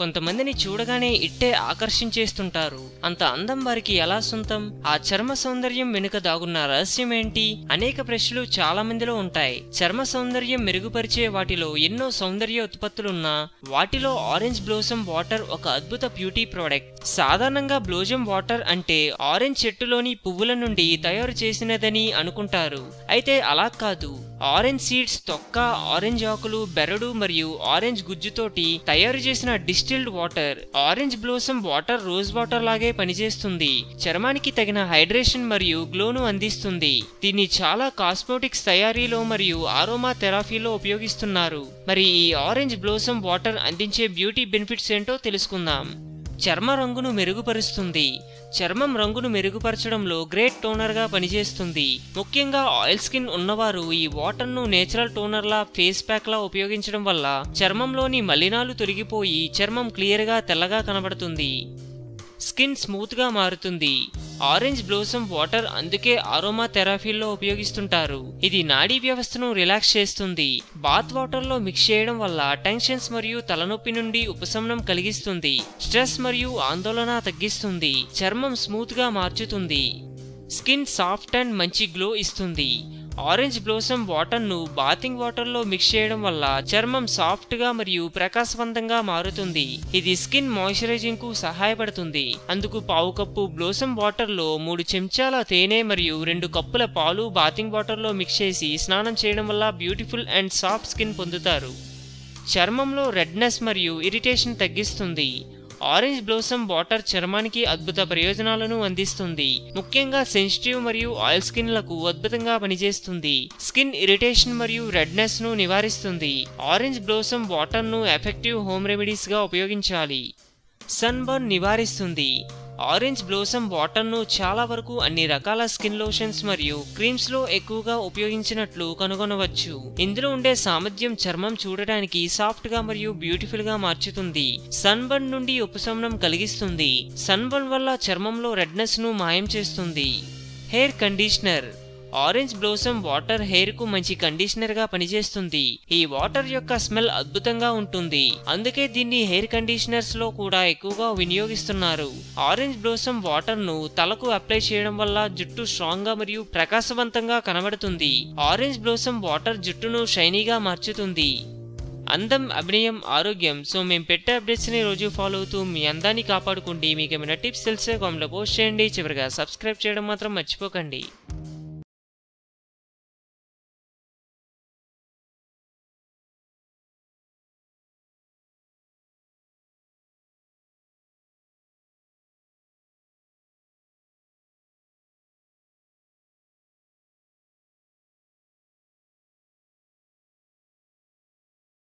కొంతమందిని చూడగానే ఇట్టే ఆకర్షించేస్తుంటారు. అంత అందం వారికి ఎలా సొంతం? ఆ చర్మ సౌందర్యం వెనుక దాగున్న రహస్యం ఏంటి? అనేక ప్రశ్నలు చాలా మందిలో ఉంటాయి. చర్మ సౌందర్యం మెరుగుపరిచే వాటిలో ఎన్నో సౌందర్య ఉత్పత్తులున్నా వాటిలో ఆరెంజ్ బ్లోసమ్ వాటర్ ఒక అద్భుత బ్యూటీ ప్రోడక్ట్. సాధారణంగా బ్లోసమ్ వాటర్ అంటే ఆరెంజ్ చెట్టులోని పువ్వుల నుండి తయారు చేసినదని అనుకుంటారు. అయితే అలా కాదు. ఆరెంజ్ సీడ్స్, తొక్క, ఆరెంజ్ ఆకులు, బెరడు మరియు ఆరెంజ్ గుజ్జుతోటి తయారు చేసిన distilled water. Orange blossom water rose water లాగే పనిచేస్తుంది. చర్మానికి తగిన హైడ్రేషన్ మరియు గ్లోను అందిస్తుంది. దీన్ని చాలా కాస్మెటిక్స్ తయారీలో మరియు ఆరోమా థెరపీలో ఉపయోగిస్తున్నారు. మరి ఈ ఆరెంజ్ బ్లోసమ్ వాటర్ అందించే బ్యూటీ బెనిఫిట్స్ ఏంటో తెలుసుకుందాం. చర్మ రంగును మెరుగుపరుస్తుంది. చర్మం రంగును మెరుగుపరచడంలో గ్రేట్ టోనర్ గా పనిచేస్తుంది. ముఖ్యంగా ఆయిల్ స్కిన్ ఉన్నవారు ఈ వాటర్ ను నేచురల్ టోనర్ లా, ఫేస్ ప్యాక్ లా ఉపయోగించడం వల్ల చర్మంలోని మలినాలు తొలగిపోయి చర్మం క్లియర్ గా తెల్లగా కనబడుతుంది. స్కిన్ స్మూత్ గా మారుతుంది. ఆరెంజ్ బ్లోసమ్ వాటర్ అందుకే ఆరోమా థెరపీల్లో ఉపయోగిస్తుంటారు. ఇది నాడీ వ్యవస్థను రిలాక్స్ చేస్తుంది. బాత్ వాటర్ లో మిక్స్ చేయడం వల్ల టెన్షన్స్ మరియు తలనొప్పి నుండి ఉపశమనం కలిగిస్తుంది. స్ట్రెస్ మరియు ఆందోళన తగ్గిస్తుంది. చర్మం స్మూత్ గా మార్చుతుంది. స్కిన్ సాఫ్ట్ అండ్ మంచి గ్లో ఇస్తుంది. ఆరెంజ్ బ్లోసమ్ వాటర్ ను బాతింగ్ వాటర్ లో మిక్స్ చేయడం వల్ల చర్మం సాఫ్ట్ గా మరియు ప్రకాశవంతంగా మారుతుంది. ఇది స్కిన్ మాయిశ్చరైజింగ్ కు సహాయపడుతుంది. అందుకు పావు కప్పు బ్లోసమ్ వాటర్ లో 3 చెంచాల తేనె మరియు 2 కప్పుల పాలు బాతింగ్ వాటర్ లో మిక్స్ చేసి స్నానం చేయడం వల్ల బ్యూటిఫుల్ అండ్ సాఫ్ట్ స్కిన్ పొందుతారు. చర్మంలో రెడ్నెస్ మరియు ఇరిటేషన్ తగ్గిస్తుంది. ఆరెంజ్ బ్లోసమ్ వాటర్ చర్మానికి అద్భుత ప్రయోజనాలను అందిస్తుంది. ముఖ్యంగా సెన్సిటివ్ మరియు ఆయిల్ స్కిన్ లకు అద్భుతంగా పనిచేస్తుంది. స్కిన్ ఇరిటేషన్ మరియు రెడ్నెస్ ను నివారిస్తుంది. ఆరెంజ్ బ్లోసమ్ వాటర్ ను ఎఫెక్టివ్ హోమ్ రెమెడీస్ గా ఉపయోగించాలి. సన్ బర్న్ నివారిస్తుంది. ఆరెంజ్ బ్లోసమ్ వాటర్ ను చాలా వరకు అన్ని రకాల స్కిన్ లోషన్స్ మరియు క్రీమ్స్ లో ఎక్కువగా ఉపయోగించినట్లు కనుగొనవచ్చు. ఇందులో ఉండే సామర్థ్యం చర్మం చూడడానికి సాఫ్ట్ గా మరియు బ్యూటిఫుల్ గా మార్చుతుంది. సన్ బర్న్ నుండి ఉపశమనం కలిగిస్తుంది. సన్ బర్న్ వల్ల చర్మంలో రెడ్నెస్ ను మాయం చేస్తుంది. Hair conditioner. Orange blossom water hair కు మంచి కండిషనర్ గా పనిచేస్తుంది. ఈ వాటర్ యొక్క స్మెల్ అద్భుతంగా ఉంటుంది. అందుకే దీన్ని హెయిర్ కండిషనర్స్ లో కూడా ఎక్కువగా వినియోగిస్తున్నారు. ఆరెంజ్ బ్లోసమ్ వాటర్ ను తలకు అప్లై చేయడం వల్ల జుట్టు స్ట్రాంగ్ గా మరియు ప్రకాశవంతంగా కనబడుతుంది. ఆరెంజ్ బ్లోసమ్ వాటర్ జుట్టును షైనీగా మార్చుతుంది. అందం, అభినయం, ఆరోగ్యం. సో మేము పెట్టే అప్డేట్స్ ని రోజు ఫాలో అవుతూ మీ అందాన్ని కాపాడుకోండి. మీకు ఏమైనా టిప్స్ తెలిసే కామెంట్ లో పోస్ట్ చేయండి. చివరిగా సబ్స్క్రైబ్ చేయడం మాత్రం మర్చిపోకండి.